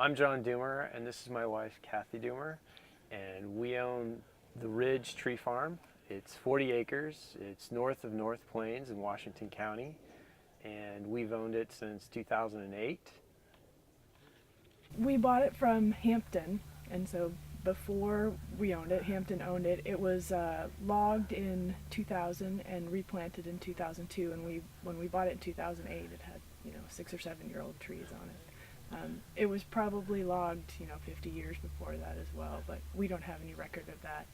I'm John Doomer, and this is my wife, Kathy Doomer, and we own the Ridge Tree Farm. It's 40 acres. It's north of North Plains in Washington County, and we've owned it since 2008. We bought it from Hampton, and so before we owned it, Hampton owned it. It was logged in 2000 and replanted in 2002, and when we bought it in 2008, it had 6 or 7 year old trees on it. It was probably logged 50 years before that as well, but we don't have any record of that.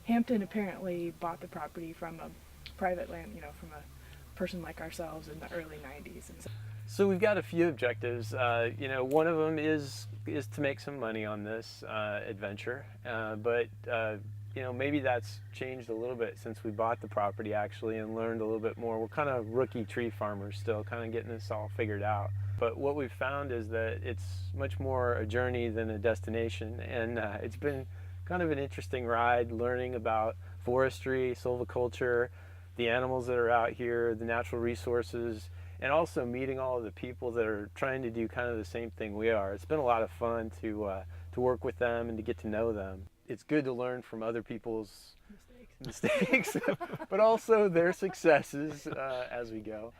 Hampton apparently bought the property from a private land, from a person like ourselves in the early 90s. And so we've got a few objectives. One of them is to make some money on this adventure, but maybe that's changed a little bit since we bought the property actually and learned a little bit more. We're kind of rookie tree farmers still, kind of getting this all figured out. But what we've found is that it's much more a journey than a destination, and it's been kind of an interesting ride learning about forestry, silviculture, the animals that are out here, the natural resources, and also meeting all of the people that are trying to do kind of the same thing we are. It's been a lot of fun to work with them and to get to know them. It's good to learn from other people's mistakes but also their successes as we go.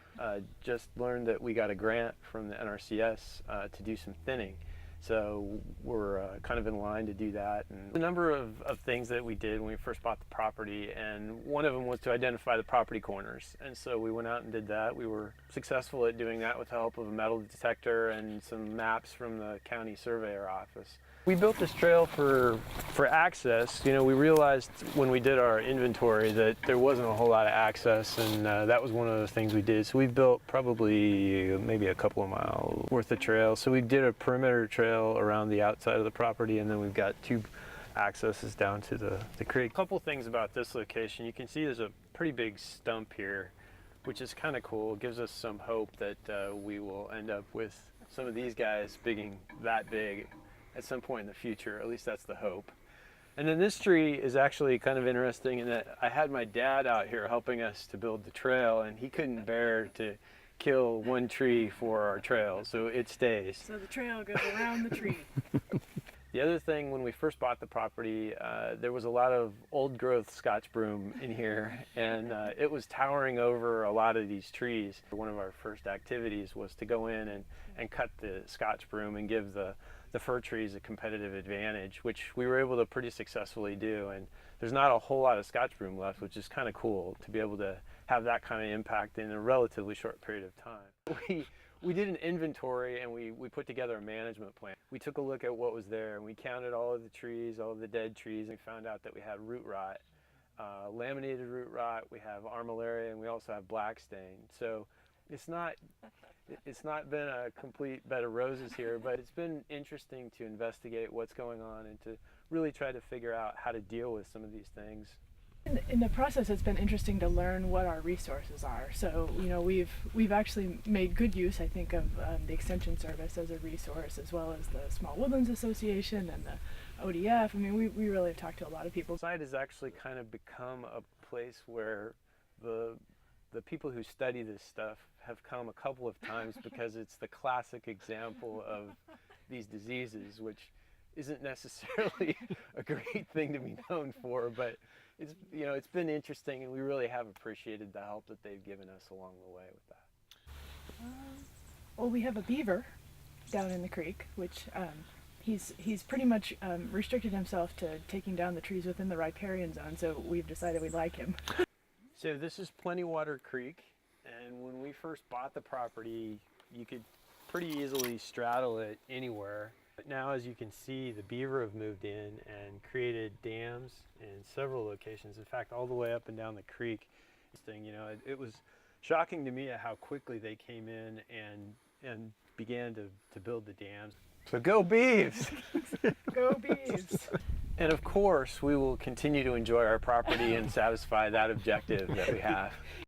Just learned that we got a grant from the NRCS to do some thinning. So we're kind of in line to do that. And a number of things that we did when we first bought the property, and one of them was to identify the property corners. And so we went out and did that. We were successful at doing that with the help of a metal detector and some maps from the county surveyor office. We built this trail for access. We realized when we did our inventory that there wasn't a whole lot of access, and that was one of the things we did. So we built probably maybe a couple of miles worth of trail. So we did a perimeter trail around the outside of the property, and then we've got 2 accesses down to the creek. A couple things about this location. You can see there's a pretty big stump here, which is kind of cool. It gives us some hope that we will end up with some of these guys being that big at some point in the future. At least that's the hope. And then this tree is actually kind of interesting in that I had my dad out here helping us to build the trail, and he couldn't bear to kill one tree for our trail, so it stays. so the trail goes around the tree. The other thing, when we first bought the property, there was a lot of old growth Scotch broom in here, and it was towering over a lot of these trees. One of our first activities was to go in and cut the Scotch broom and give the fir trees a competitive advantage, which we were able to pretty successfully do. And there's not a whole lot of Scotch broom left, which is kind of cool to be able to have that kind of impact in a relatively short period of time. We did an inventory, and we put together a management plan. We took a look at what was there, and we counted all of the trees, all of the dead trees, and we found out that we had root rot, laminated root rot, we have armillaria, and we also have black stain. So it's not been a complete bed of roses here, but it's been interesting to investigate what's going on and to really try to figure out how to deal with some of these things. In the process, it's been interesting to learn what our resources are. So, we've actually made good use, I think, of the Extension Service as a resource, as well as the Small Woodlands Association and the ODF. I mean, we really have talked to a lot of people. The site has actually kind of become a place where the people who study this stuff have come a couple of times because it's the classic example of these diseases, which isn't necessarily a great thing to be known for, but it's been interesting, and we really have appreciated the help that they've given us along the way with that. Well, we have a beaver down in the creek, which he's pretty much restricted himself to taking down the trees within the riparian zone, so we've decided we like him. So this is Plenty Water Creek, and when we first bought the property, you could pretty easily straddle it anywhere. But now, as you can see, the beaver have moved in and created dams in several locations. In fact, all the way up and down the creek. It was shocking to me at how quickly they came in and began to build the dams. So go beeves! Go beeves! And of course, we will continue to enjoy our property and satisfy that objective that we have.